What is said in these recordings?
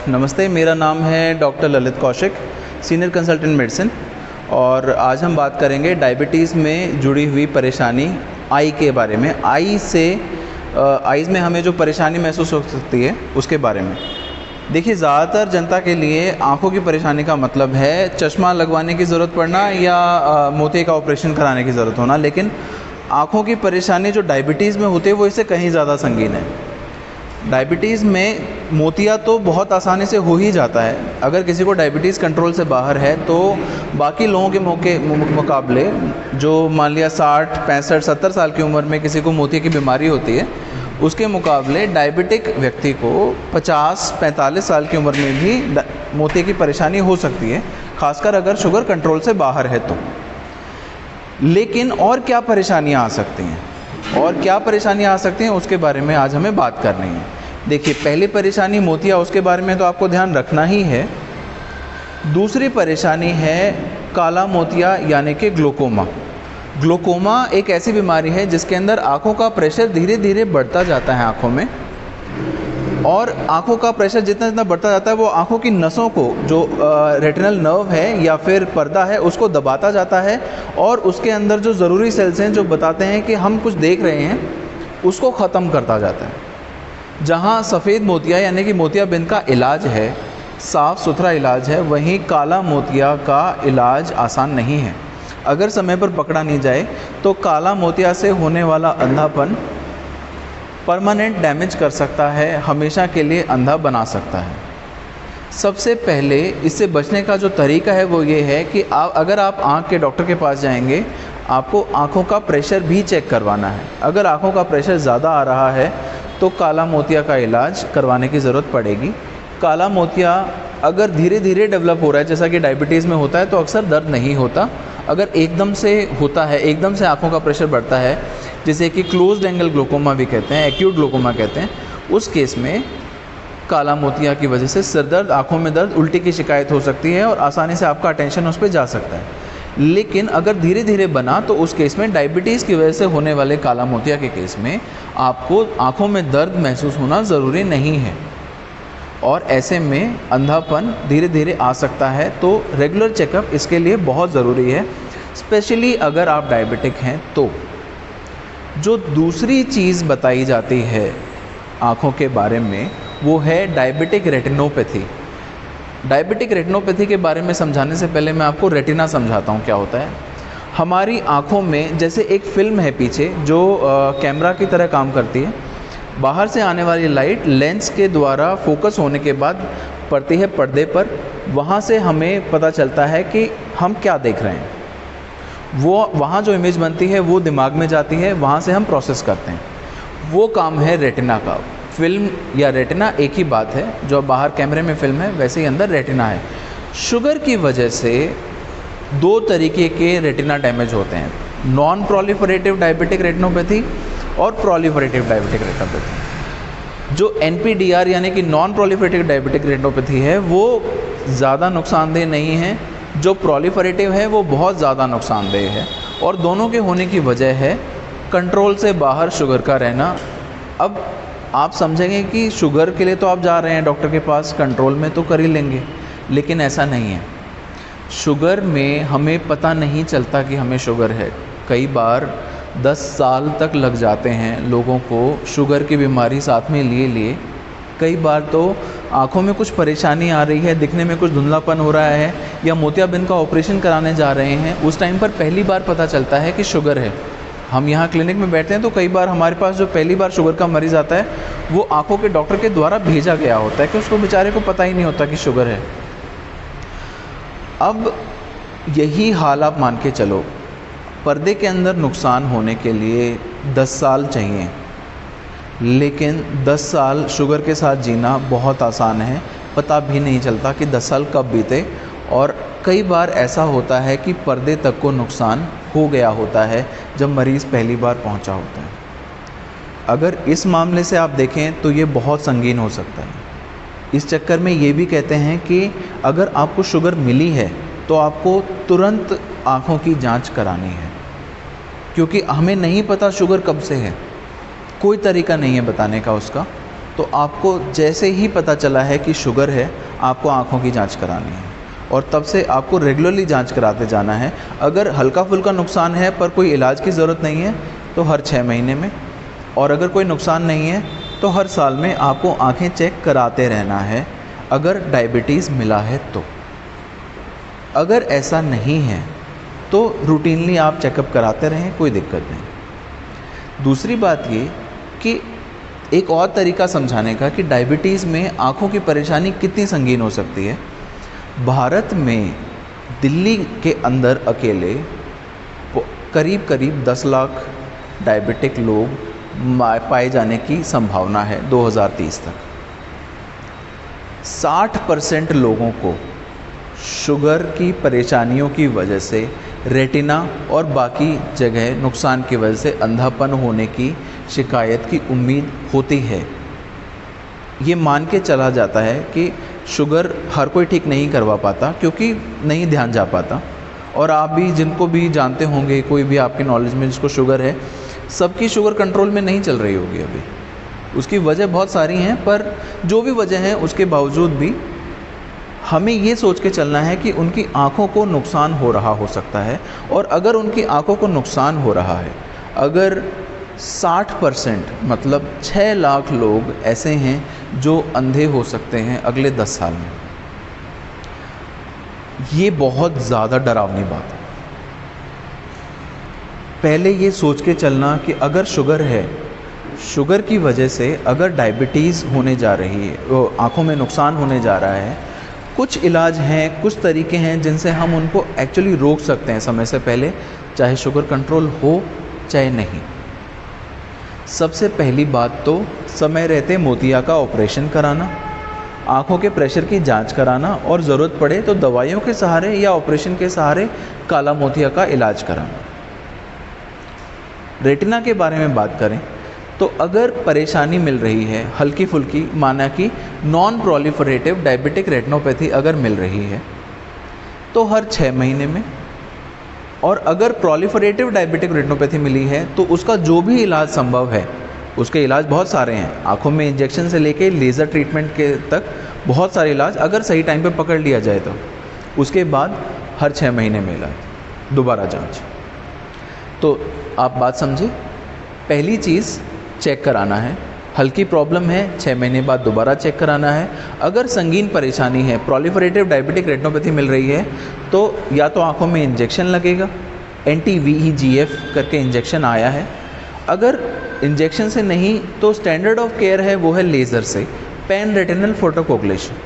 नमस्ते, मेरा नाम है doctor Lalit Kaushik, senior consultant medicine. और आज हम बात करेंगे डायबिटीज़ में जुड़ी हुई परेशानी आई के बारे में। आईज़ में हमें जो परेशानी महसूस हो सकती है उसके बारे में। देखिए, ज़्यादातर जनता के लिए आँखों की परेशानी का मतलब है चश्मा लगवाने की ज़रूरत पड़ना या मोतिये का ऑपरेशन कराने की ज़रूरत होना, लेकिन आँखों की परेशानी जो डायबिटीज़ में होती है वो इससे कहीं ज़्यादा संगीन है। डायबिटीज़ में मोतिया तो बहुत आसानी से हो ही जाता है। अगर किसी को डायबिटीज़ कंट्रोल से बाहर है तो बाकी लोगों के मुकाबले, जो मान लिया 60, 65, 70 साल की उम्र में किसी को मोतिया की बीमारी होती है, उसके मुकाबले डायबिटिक व्यक्ति को 50, 45 साल की उम्र में भी मोतिया की परेशानी हो सकती है, खासकर अगर शुगर कंट्रोल से बाहर है तो। लेकिन और क्या परेशानियाँ आ सकती हैं उसके बारे में आज हमें बात करनी है। देखिए, पहली परेशानी मोतिया, उसके बारे में तो आपको ध्यान रखना ही है। दूसरी परेशानी है काला मोतिया यानी कि ग्लूकोमा। ग्लूकोमा एक ऐसी बीमारी है जिसके अंदर आँखों का प्रेशर धीरे धीरे बढ़ता जाता है आँखों में, और आँखों का प्रेशर जितना जितना बढ़ता जाता है वो आँखों की नसों को, जो रेटिनल नर्व है या फिर पर्दा है, उसको दबाता जाता है, और उसके अंदर जो ज़रूरी सेल्स हैं जो बताते हैं कि हम कुछ देख रहे हैं, उसको ख़त्म करता जाता है। जहाँ सफ़ेद मोतिया यानी कि मोतियाबिंद का इलाज है, साफ़ सुथरा इलाज है, वहीं काला मोतिया का इलाज आसान नहीं है। अगर समय पर पकड़ा नहीं जाए तो काला मोतिया से होने वाला अंधापन परमानेंट डैमेज कर सकता है, हमेशा के लिए अंधा बना सकता है। सबसे पहले इससे बचने का जो तरीका है वो ये है कि अगर आप आँख के डॉक्टर के पास जाएंगे, आपको आँखों का प्रेशर भी चेक करवाना है। अगर आँखों का प्रेशर ज़्यादा आ रहा है तो काला मोतिया का इलाज करवाने की ज़रूरत पड़ेगी। काला मोतिया अगर धीरे धीरे डेवलप हो रहा है, जैसा कि डायबिटीज़ में होता है, तो अक्सर दर्द नहीं होता। अगर एकदम से होता है, एकदम से आँखों का प्रेशर बढ़ता है, जिसे कि क्लोज्ड एंगल ग्लूकोमा भी कहते हैं, एक्यूट ग्लूकोमा कहते हैं, उस केस में काला मोतिया की वजह से सिर दर्द, आँखों में दर्द, उल्टी की शिकायत हो सकती है और आसानी से आपका अटेंशन उस पर जा सकता है। लेकिन अगर धीरे धीरे बना तो उस केस में, डायबिटीज़ की वजह से होने वाले काला मोतिया के केस में, आपको आँखों में दर्द महसूस होना ज़रूरी नहीं है, और ऐसे में अंधापन धीरे धीरे आ सकता है। तो रेगुलर चेकअप इसके लिए बहुत ज़रूरी है, स्पेशली अगर आप डायबिटिक हैं तो। जो दूसरी चीज़ बताई जाती है आँखों के बारे में वो है डायबिटिक रेटिनोपैथी। डायबिटिक रेटिनोपैथी के बारे में समझाने से पहले मैं आपको रेटिना समझाता हूँ क्या होता है। हमारी आँखों में जैसे एक फ़िल्म है पीछे जो कैमरा की तरह काम करती है। बाहर से आने वाली लाइट लेंस के द्वारा फोकस होने के बाद पड़ती है पर्दे पर, वहाँ से हमें पता चलता है कि हम क्या देख रहे हैं। वो वहाँ जो इमेज बनती है वो दिमाग में जाती है, वहाँ से हम प्रोसेस करते हैं। वो काम है रेटिना का। फिल्म या रेटिना एक ही बात है, जो बाहर कैमरे में फिल्म है वैसे ही अंदर रेटिना है। शुगर की वजह से दो तरीके के रेटिना डैमेज होते हैं, नॉन प्रोलिफरेटिव डायबिटिक रेटिनोपैथी और प्रोलिफरेटिव डायबिटिक रेटिनोपैथी। जो NPDR यानी कि नॉन प्रोलिफरेटिव डायबिटिक रेटिनोपैथी है वो ज़्यादा नुकसानदेह नहीं है, जो प्रोलिफरेटिव है वो बहुत ज़्यादा नुकसानदेह है, और दोनों के होने की वजह है कंट्रोल से बाहर शुगर का रहना। अब आप समझेंगे कि शुगर के लिए तो आप जा रहे हैं डॉक्टर के पास, कंट्रोल में तो कर ही लेंगे, लेकिन ऐसा नहीं है। शुगर में हमें पता नहीं चलता कि हमें शुगर है। कई बार 10 साल तक लग जाते हैं लोगों को शुगर की बीमारी साथ में लिए। कई बार तो आँखों में कुछ परेशानी आ रही है, दिखने में कुछ धुंधलापन हो रहा है, या मोतियाबिंद का ऑपरेशन कराने जा रहे हैं, उस टाइम पर पहली बार पता चलता है कि शुगर है। हम यहाँ क्लिनिक में बैठते हैं तो कई बार हमारे पास जो पहली बार शुगर का मरीज़ आता है वो आँखों के डॉक्टर के द्वारा भेजा गया होता है कि उसको बेचारे को पता ही नहीं होता कि शुगर है। अब यही हाल आप मान के चलो, पर्दे के अंदर नुकसान होने के लिए 10 साल चाहिए, लेकिन 10 साल शुगर के साथ जीना बहुत आसान है, पता भी नहीं चलता कि 10 साल कब बीते। और कई बार ऐसा होता है कि पर्दे तक को नुकसान हो गया होता है जब मरीज़ पहली बार पहुंचा होता है। अगर इस मामले से आप देखें तो ये बहुत संगीन हो सकता है। इस चक्कर में ये भी कहते हैं कि अगर आपको शुगर मिली है तो आपको तुरंत आँखों की जांच करानी है, क्योंकि हमें नहीं पता शुगर कब से है, कोई तरीका नहीं है बताने का उसका। तो आपको जैसे ही पता चला है कि शुगर है, आपको आँखों की जांच करानी है और तब से आपको रेगुलरली जांच कराते जाना है। अगर हल्का फुल्का नुकसान है पर कोई इलाज की ज़रूरत नहीं है तो हर 6 महीने में, और अगर कोई नुकसान नहीं है तो हर साल में आपको आँखें चेक कराते रहना है अगर डायबिटीज़ मिला है तो। अगर ऐसा नहीं है तो रूटीनली आप चेकअप कराते रहें, कोई दिक्कत नहीं। दूसरी बात ये कि एक और तरीका समझाने का कि डायबिटीज़ में आँखों की परेशानी कितनी संगीन हो सकती है। भारत में दिल्ली के अंदर अकेले करीब करीब 10 लाख डायबिटिक लोग पाए जाने की संभावना है 2030 तक। 60% लोगों को शुगर की परेशानियों की वजह से रेटिना और बाकी जगह नुकसान की वजह से अंधापन होने की शिकायत की उम्मीद होती है। ये मान के चला जाता है कि शुगर हर कोई ठीक नहीं करवा पाता क्योंकि नहीं ध्यान जा पाता, और आप भी जिनको भी जानते होंगे, कोई भी आपके नॉलेज में जिसको शुगर है, सबकी शुगर कंट्रोल में नहीं चल रही होगी अभी। उसकी वजह बहुत सारी हैं, पर जो भी वजह है उसके बावजूद भी हमें ये सोच के चलना है कि उनकी आँखों को नुकसान हो रहा हो सकता है। और अगर उनकी आँखों को नुकसान हो रहा है, अगर 60% मतलब 6 लाख लोग ऐसे हैं जो अंधे हो सकते हैं अगले 10 साल में, ये बहुत ज़्यादा डरावनी बात है। पहले ये सोच के चलना कि अगर शुगर है, शुगर की वजह से अगर डायबिटीज़ होने जा रही है, आँखों में नुकसान होने जा रहा है, कुछ इलाज हैं, कुछ तरीके हैं जिनसे हम उनको एक्चुअली रोक सकते हैं समय से पहले, चाहे शुगर कंट्रोल हो चाहे नहीं। सबसे पहली बात तो समय रहते मोतिया का ऑपरेशन कराना, आँखों के प्रेशर की जांच कराना, और ज़रूरत पड़े तो दवाइयों के सहारे या ऑपरेशन के सहारे काला मोतिया का इलाज कराना। रेटिना के बारे में बात करें तो अगर परेशानी मिल रही है हल्की फुल्की, माना कि नॉन प्रोलिफरेटिव डायबिटिक रेटिनोपैथी अगर मिल रही है तो हर 6 महीने में, और अगर प्रोलिफरेटिव डायबिटिक रेटिनोपैथी मिली है तो उसका जो भी इलाज संभव है, उसके इलाज बहुत सारे हैं, आँखों में इंजेक्शन से लेके लेज़र ट्रीटमेंट के तक बहुत सारे इलाज, अगर सही टाइम पे पकड़ लिया जाए तो उसके बाद हर 6 महीने में इलाज, दोबारा जांच। तो आप बात समझे, पहली चीज़ चेक कराना है, हल्की प्रॉब्लम है 6 महीने बाद दोबारा चेक कराना है। अगर संगीन परेशानी है, प्रोलिफरेटिव डायबिटिक रेटिनोपैथी मिल रही है, तो या तो आँखों में इंजेक्शन लगेगा, anti-VEGF करके इंजेक्शन आया है। अगर इंजेक्शन से नहीं तो स्टैंडर्ड ऑफ केयर है वो है लेज़र से, पैन रेटिनल फोटोकोगुलेशन।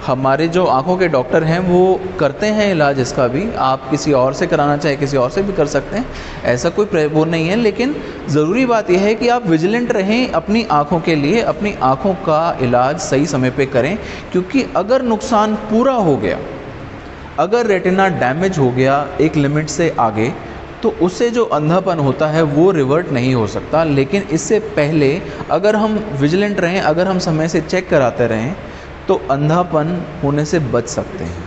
हमारे जो आँखों के डॉक्टर हैं वो करते हैं इलाज इसका भी, आप किसी और से कराना चाहे किसी और से भी कर सकते हैं, ऐसा कोई वो नहीं है। लेकिन ज़रूरी बात यह है कि आप विजिलेंट रहें अपनी आँखों के लिए, अपनी आँखों का इलाज सही समय पे करें, क्योंकि अगर नुकसान पूरा हो गया, अगर रेटिना डैमेज हो गया एक लिमिट से आगे, तो उससे जो अंधापन होता है वो रिवर्ट नहीं हो सकता। लेकिन इससे पहले अगर हम विजिलेंट रहें, अगर हम समय से चेक कराते रहें, तो अंधापन होने से बच सकते हैं।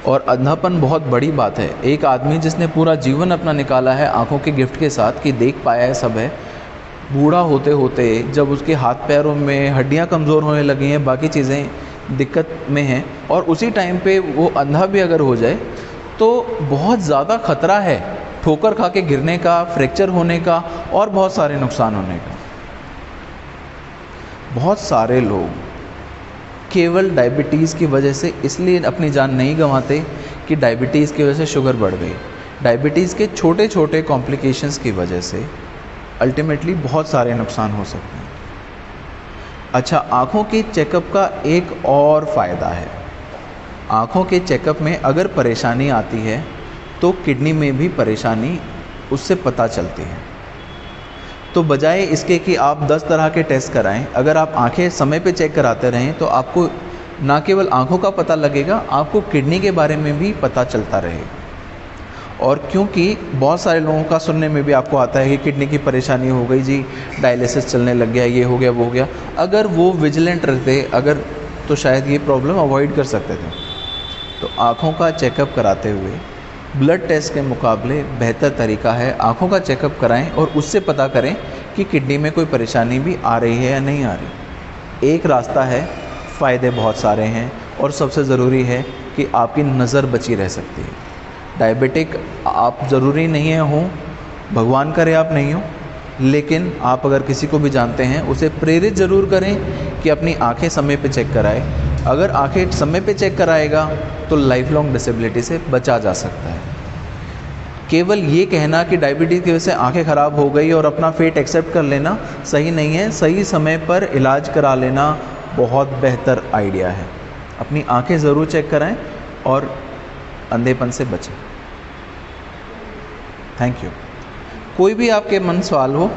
और अंधापन बहुत बड़ी बात है। एक आदमी जिसने पूरा जीवन अपना निकाला है आँखों के गिफ्ट के साथ कि देख पाया है सब है, बूढ़ा होते होते जब उसके हाथ पैरों में हड्डियाँ कमज़ोर होने लगी हैं, बाकी चीज़ें दिक्कत में हैं, और उसी टाइम पे वो अंधा भी अगर हो जाए तो बहुत ज़्यादा खतरा है ठोकर खा के गिरने का, फ्रैक्चर होने का और बहुत सारे नुकसान होने का। बहुत सारे लोग केवल डायबिटीज़ की वजह से इसलिए अपनी जान नहीं गंवाते कि डायबिटीज़ की वजह से शुगर बढ़ गई। डायबिटीज़ के छोटे छोटे कॉम्प्लिकेशंस की वजह से अल्टीमेटली बहुत सारे नुकसान हो सकते हैं। अच्छा, आँखों के चेकअप का एक और फ़ायदा है। आँखों के चेकअप में अगर परेशानी आती है तो किडनी में भी परेशानी उससे पता चलती है। तो बजाय इसके कि आप 10 तरह के टेस्ट कराएं, अगर आप आंखें समय पे चेक कराते रहें तो आपको ना केवल आँखों का पता लगेगा, आपको किडनी के बारे में भी पता चलता रहेगा। और क्योंकि बहुत सारे लोगों का सुनने में भी आपको आता है कि किडनी की परेशानी हो गई जी, डायलिसिस चलने लग गया, ये हो गया वो हो गया, अगर वो विजिलेंट रहते अगर तो शायद ये प्रॉब्लम अवॉइड कर सकते थे। तो आँखों का चेकअप कराते हुए ब्लड टेस्ट के मुकाबले बेहतर तरीका है आँखों का चेकअप कराएं और उससे पता करें कि किडनी में कोई परेशानी भी आ रही है या नहीं आ रही। एक रास्ता है, फ़ायदे बहुत सारे हैं और सबसे ज़रूरी है कि आपकी नज़र बची रह सकती है। डायबिटिक आप ज़रूरी नहीं है हो, भगवान करे आप नहीं हो, लेकिन आप अगर किसी को भी जानते हैं उसे प्रेरित ज़रूर करें कि अपनी आंखें समय पे चेक कराए। अगर आंखें समय पे चेक कराएगा तो लाइफ लॉन्ग डिसेबिलिटी से बचा जा सकता है। केवल ये कहना कि डायबिटीज़ की वजह से आंखें ख़राब हो गई और अपना फेट एक्सेप्ट कर लेना सही नहीं है। सही समय पर इलाज करा लेना बहुत बेहतर आइडिया है। अपनी आंखें ज़रूर चेक कराएं और अंधेपन से बचें। Thank you. कोई भी आपके मन सवाल हो